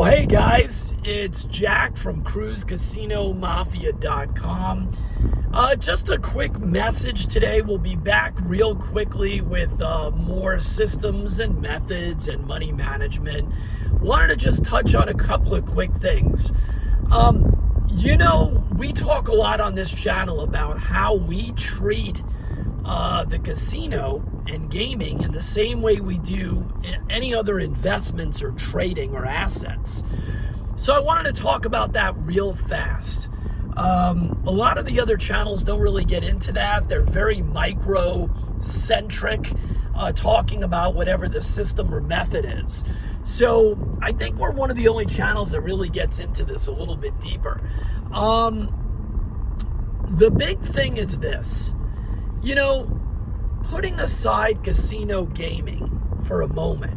Hey guys, it's Jack from cruisecasinomafia.com. Just a quick message today. We'll be back real quickly with more systems and methods and money management. Wanted to just touch on a couple of quick things. We talk a lot on this channel about how we treat the casino and gaming in the same way we do any other investments or trading or assets. So I wanted to talk about that real fast. A lot of the other channels don't really get into that. They're very micro-centric, talking about whatever the system or method is. So I think we're one of the only channels that really gets into this a little bit deeper. The big thing is this. Putting aside casino gaming for a moment,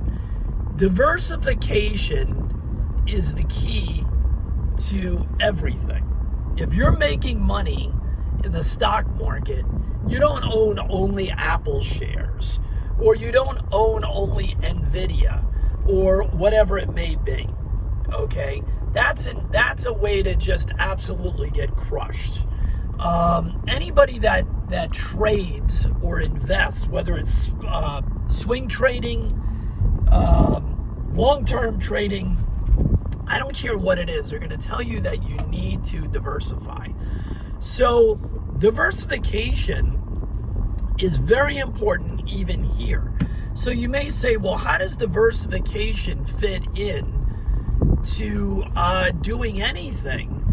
diversification is the key to everything. If you're making money in the stock market, you don't own only Apple shares, or you don't own only Nvidia, or whatever it may be. Okay, that's a way to just absolutely get crushed. Anybody that trades or invests, whether it's swing trading, long-term trading, I don't care what it is, they're going to tell you that you need to diversify. So diversification is very important even here. So you may say, well, how does diversification fit in to doing anything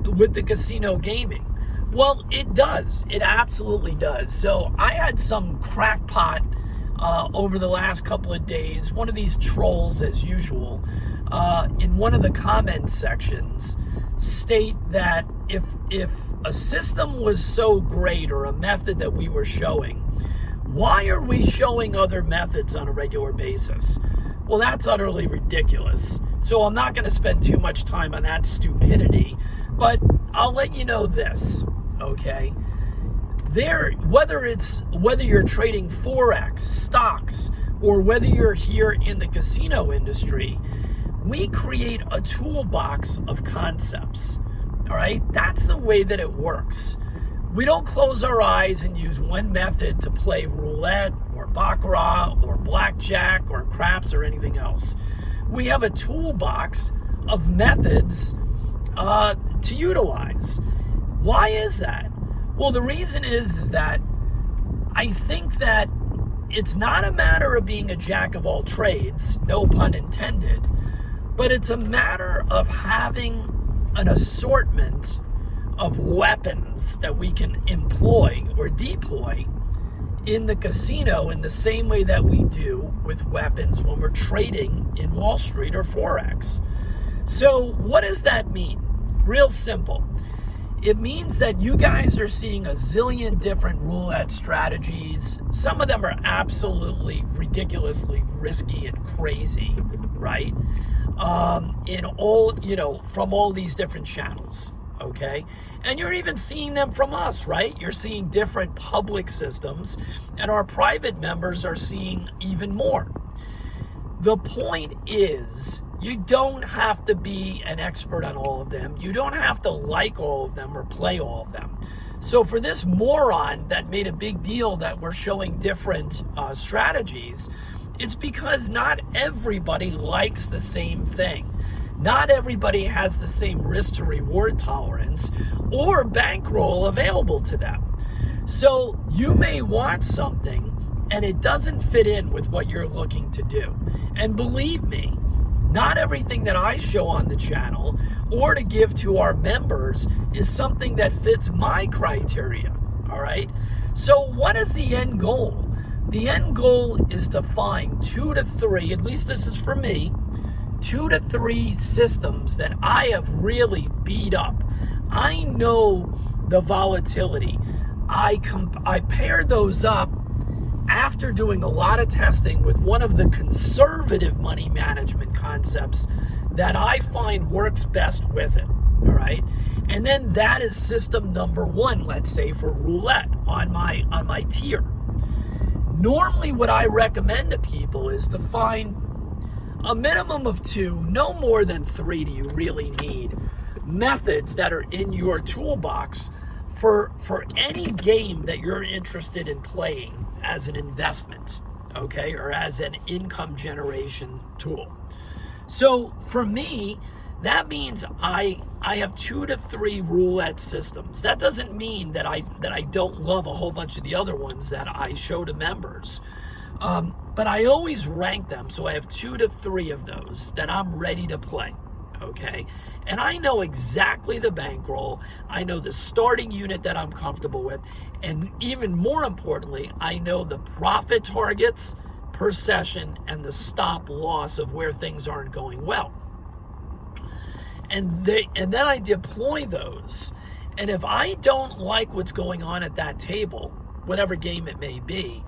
with the casino gaming? Well, it does. It absolutely does. So I had some crackpot over the last couple of days, one of these trolls as usual, in one of the comment sections state that if a system was so great or a method that we were showing, why are we showing other methods on a regular basis? Well, that's utterly ridiculous. So I'm not going to spend too much time on that stupidity, but I'll let you know this. Okay, whether you're trading Forex, stocks, or whether you're here in the casino industry, we create a toolbox of concepts. All right, that's the way that it works. We don't close our eyes and use one method to play roulette or baccarat or blackjack or craps or anything else. We have a toolbox of methods to utilize. Why is that? Well, the reason is that I think that it's not a matter of being a jack of all trades, no pun intended, but it's a matter of having an assortment of weapons that we can employ or deploy in the casino in the same way that we do with weapons when we're trading in Wall Street or Forex. So what does that mean? Real simple. It means that you guys are seeing a zillion different roulette strategies. Some of them are absolutely ridiculously risky and crazy, right? In all, from all these different channels, okay? And you're even seeing them from us, right? You're seeing different public systems, and our private members are seeing even more. The point is, you don't have to be an expert on all of them. You don't have to like all of them or play all of them. So for this moron that made a big deal that we're showing different strategies, it's because not everybody likes the same thing. Not everybody has the same risk to reward tolerance or bankroll available to them. So you may want something and it doesn't fit in with what you're looking to do. And believe me, not everything that I show on the channel or to give to our members is something that fits my criteria, all right? So what is the end goal? The end goal is to find 2 to 3, at least this is for me, 2 to 3 systems that I have really beat up. I know the volatility. I paired those up after doing a lot of testing with one of the conservative money management concepts that I find works best with it, all right? And then that is system number 1, let's say, for roulette on my tier. Normally what I recommend to people is to find a minimum of 2, no more than 3 do you really need methods that are in your toolbox for any game that you're interested in playing as an investment, okay, or as an income generation tool. So for me, that means I have 2 to 3 roulette systems. That doesn't mean that I don't love a whole bunch of the other ones that I show to members. But I always rank them, so I have 2 to 3 of those that I'm ready to play, okay? And I know exactly the bankroll. I know the starting unit that I'm comfortable with. And even more importantly, I know the profit targets per session and the stop loss of where things aren't going well. And then I deploy those. And if I don't like what's going on at that table, whatever game it may be,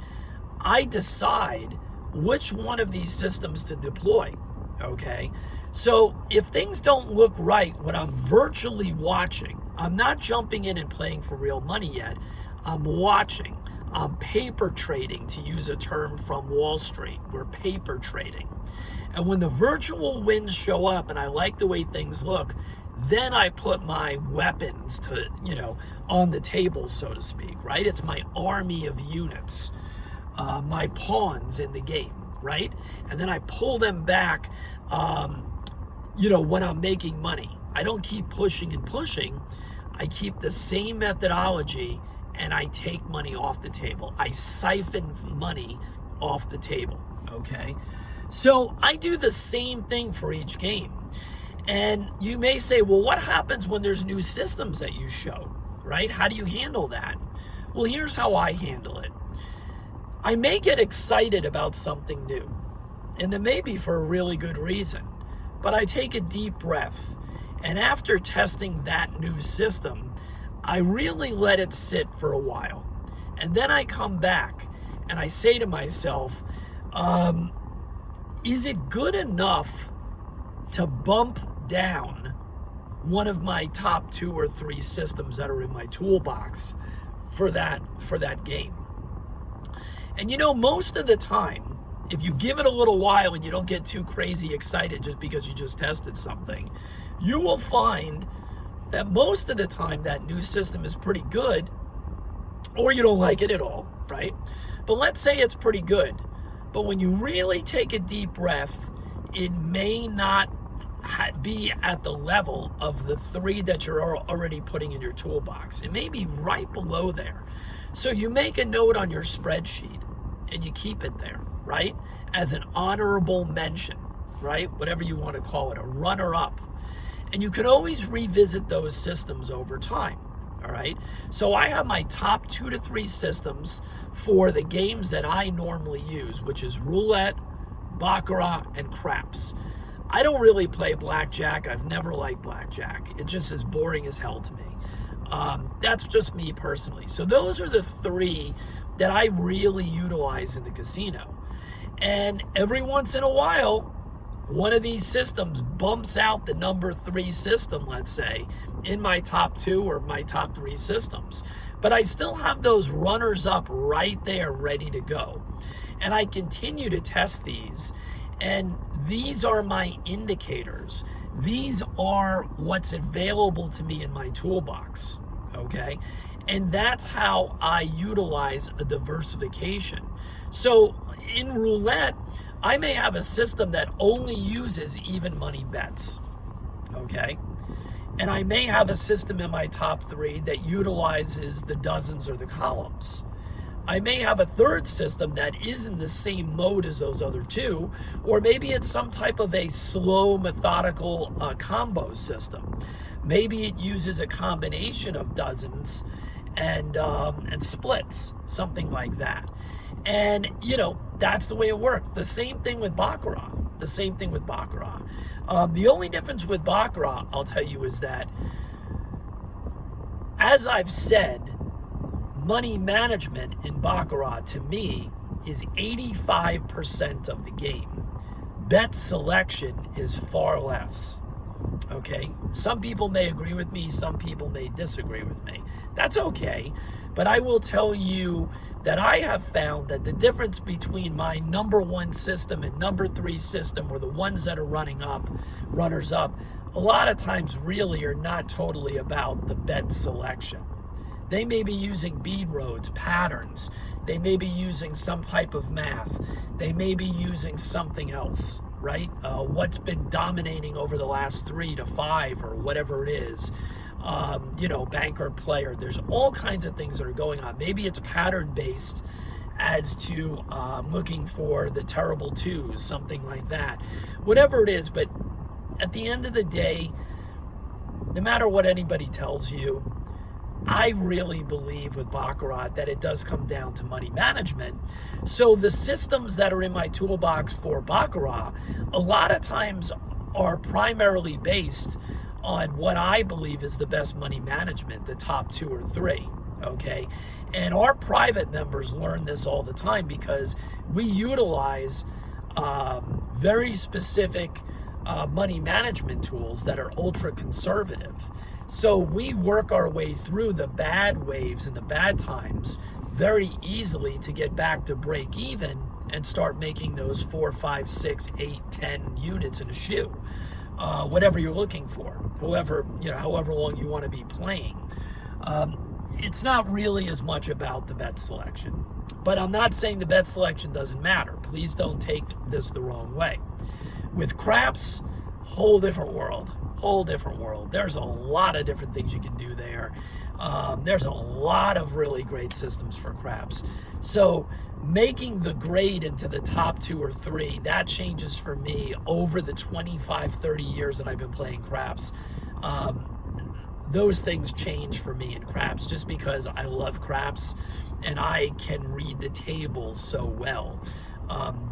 I decide which one of these systems to deploy, okay? So if things don't look right when I'm virtually watching, I'm not jumping in and playing for real money yet. I'm watching. I'm paper trading, to use a term from Wall Street. We're paper trading. And when the virtual wins show up and I like the way things look, then I put my weapons to, on the table, so to speak, right? It's my army of units, my pawns in the game, right? And then I pull them back, when I'm making money. I don't keep pushing and pushing. I keep the same methodology and I take money off the table. I siphon money off the table, okay? So I do the same thing for each game. And you may say, well, what happens when there's new systems that you show, right? How do you handle that? Well, here's how I handle it. I may get excited about something new, and it may be for a really good reason, but I take a deep breath, and after testing that new system, I really let it sit for a while. And then I come back and I say to myself, is it good enough to bump down one of my top 2 or 3 systems that are in my toolbox for that game? And most of the time, if you give it a little while and you don't get too crazy excited just because you just tested something, you will find that most of the time that new system is pretty good, or you don't like it at all, right? But let's say it's pretty good. But when you really take a deep breath, it may not be at the level of the 3 that you're already putting in your toolbox. It may be right below there. So you make a note on your spreadsheet and you keep it there, right? As an honorable mention, right? Whatever you want to call it, a runner-up. And you can always revisit those systems over time, all right? So I have my top 2 to 3 systems for the games that I normally use, which is roulette, baccarat, and craps. I don't really play blackjack. I've never liked blackjack. It just is boring as hell to me. That's just me personally. So those are the 3 that I really utilize in the casino. And every once in a while, one of these systems bumps out the number 3 system, let's say, in my top 2 or my top 3 systems. But I still have those runners up right there ready to go. And I continue to test these. And these are my indicators. These are what's available to me in my toolbox, okay? And that's how I utilize a diversification. So in roulette, I may have a system that only uses even money bets, okay? And I may have a system in my top 3 that utilizes the dozens or the columns. I may have a third system that is in the same mode as those other 2, or maybe it's some type of a slow, methodical combo system. Maybe it uses a combination of dozens and splits, something like that. And, that's the way it works. The same thing with baccarat. The only difference with baccarat, I'll tell you, is that, as I've said, money management in baccarat to me is 85% of the game. Bet selection is far less. Okay, some people may agree with me, some people may disagree with me. That's okay, but I will tell you that I have found that the difference between my number one system and number three system, or the ones that are runners up, a lot of times really are not totally about the bet selection. They may be using bead roads, patterns. They may be using some type of math. They may be using something else, right? What's been dominating over the last 3 to 5 or whatever it is. Banker, player. There's all kinds of things that are going on. Maybe it's pattern based as to looking for the terrible twos, something like that. Whatever it is, but at the end of the day, no matter what anybody tells you, I really believe with Baccarat that it does come down to money management. So the systems that are in my toolbox for Baccarat, a lot of times are primarily based on what I believe is the best money management, the top 2 or 3, okay? And our private members learn this all the time because we utilize very specific money management tools that are ultra conservative. So we work our way through the bad waves and the bad times very easily to get back to break even and start making those 4, 5, 6, 8, 10 units in a shoe. Whatever you're looking for, however long you want to be playing. It's not really as much about the bet selection, but I'm not saying the bet selection doesn't matter. Please don't take this the wrong way. With craps, whole different world. There's a lot of different things you can do there. There's a lot of really great systems for craps. So making the grade into the top 2 or 3, that changes for me over the 25, 30 years that I've been playing craps. Those things change for me in craps just because I love craps and I can read the tables so well.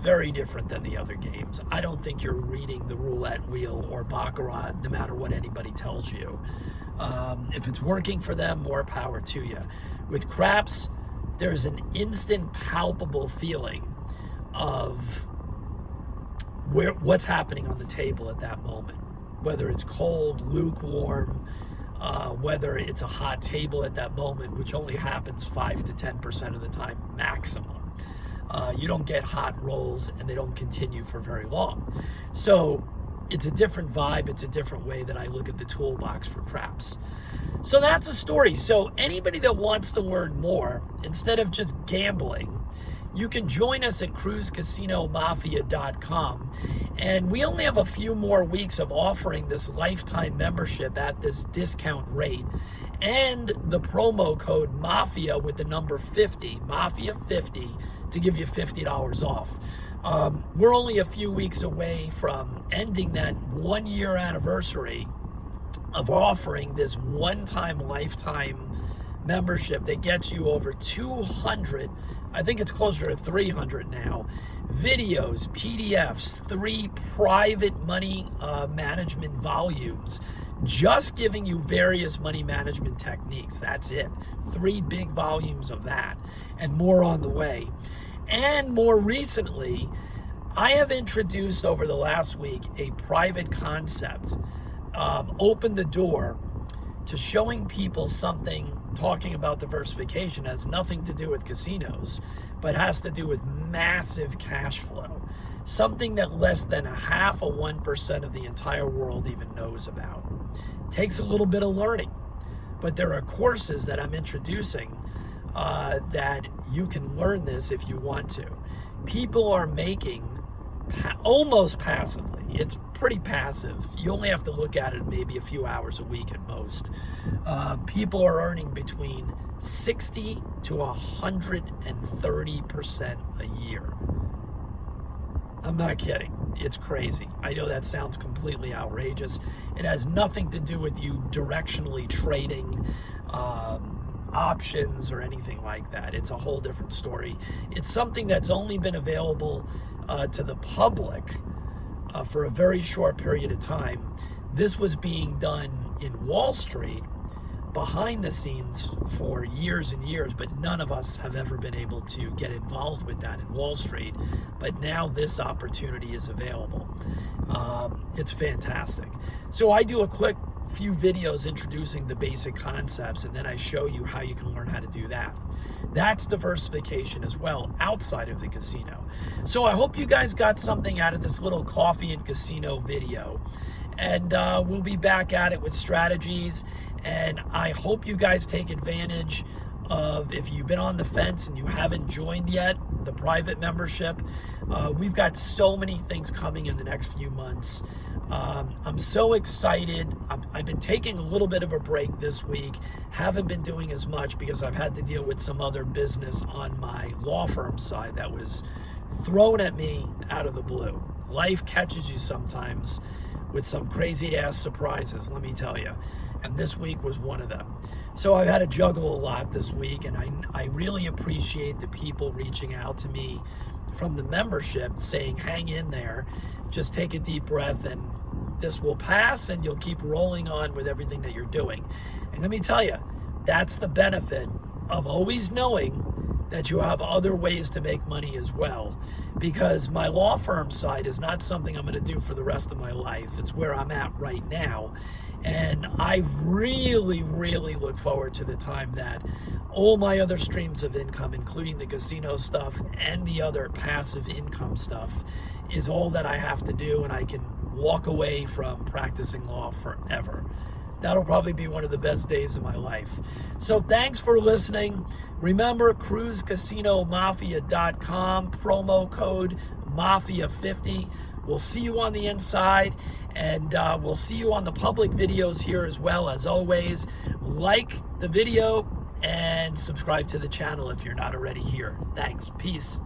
Very different than the other games. I don't think you're reading the roulette wheel or Baccarat no matter what anybody tells you. If it's working for them, more power to you. With craps, there's an instant palpable feeling of what's happening on the table at that moment. Whether it's cold, lukewarm, whether it's a hot table at that moment, which only happens 5 to 10% of the time maximum. You don't get hot rolls and they don't continue for very long. So it's a different vibe. It's a different way that I look at the toolbox for craps. So that's a story. So anybody that wants to learn more, instead of just gambling, you can join us at cruisecasinomafia.com. And we only have a few more weeks of offering this lifetime membership at this discount rate. And the promo code MAFIA with the number 50, MAFIA 50, to give you $50 off. We're only a few weeks away from ending that 1-year anniversary of offering this one-time lifetime membership that gets you over 200, I think it's closer to 300 now, videos, PDFs, 3 private money management volumes, just giving you various money management techniques. That's it. 3 big volumes of that, and more on the way. And more recently, I have introduced over the last week a private concept, opened the door to showing people something, talking about diversification, has nothing to do with casinos, but has to do with massive cash flow. Something that less than 0.5% of the entire world even knows about. Takes a little bit of learning, but there are courses that I'm introducing that you can learn this if you want to. People are making almost passively. It's pretty passive. You only have to look at it maybe a few hours a week at most. People are earning between 60 to 130% a year. I'm not kidding. It's crazy. I know that sounds completely outrageous. It has nothing to do with you directionally trading options or anything like that. It's a whole different story. It's something that's only been available to the public for a very short period of time. This was being done in Wall Street behind the scenes for years and years, but none of us have ever been able to get involved with that in Wall Street. But now this opportunity is available. It's fantastic. So I do a quick few videos introducing the basic concepts, and then I show you how you can learn how to do that. That's diversification as well, outside of the casino. So I hope you guys got something out of this little coffee and casino video. And we'll be back at it with strategies. And I hope you guys take advantage of, if you've been on the fence and you haven't joined yet, the private membership. We've got so many things coming in the next few months. I'm so excited. I've been taking a little bit of a break this week. Haven't been doing as much because I've had to deal with some other business on my law firm side that was thrown at me out of the blue. Life catches you sometimes with some crazy ass surprises, let me tell you. And this week was one of them. So I've had to juggle a lot this week, and I really appreciate the people reaching out to me from the membership saying, hang in there, just take a deep breath, and this will pass, and you'll keep rolling on with everything that you're doing. And let me tell you, that's the benefit of always knowing that you have other ways to make money as well, because my law firm side is not something I'm going to do for the rest of my life. It's where I'm at right now. And I really, really look forward to the time that all my other streams of income, including the casino stuff and the other passive income stuff, is all that I have to do, and I can walk away from practicing law forever. That'll probably be one of the best days of my life. So thanks for listening. Remember, cruisecasinomafia.com, promo code MAFIA50. We'll see you on the inside, and we'll see you on the public videos here as well. As always, like the video and subscribe to the channel if you're not already here. Thanks. Peace.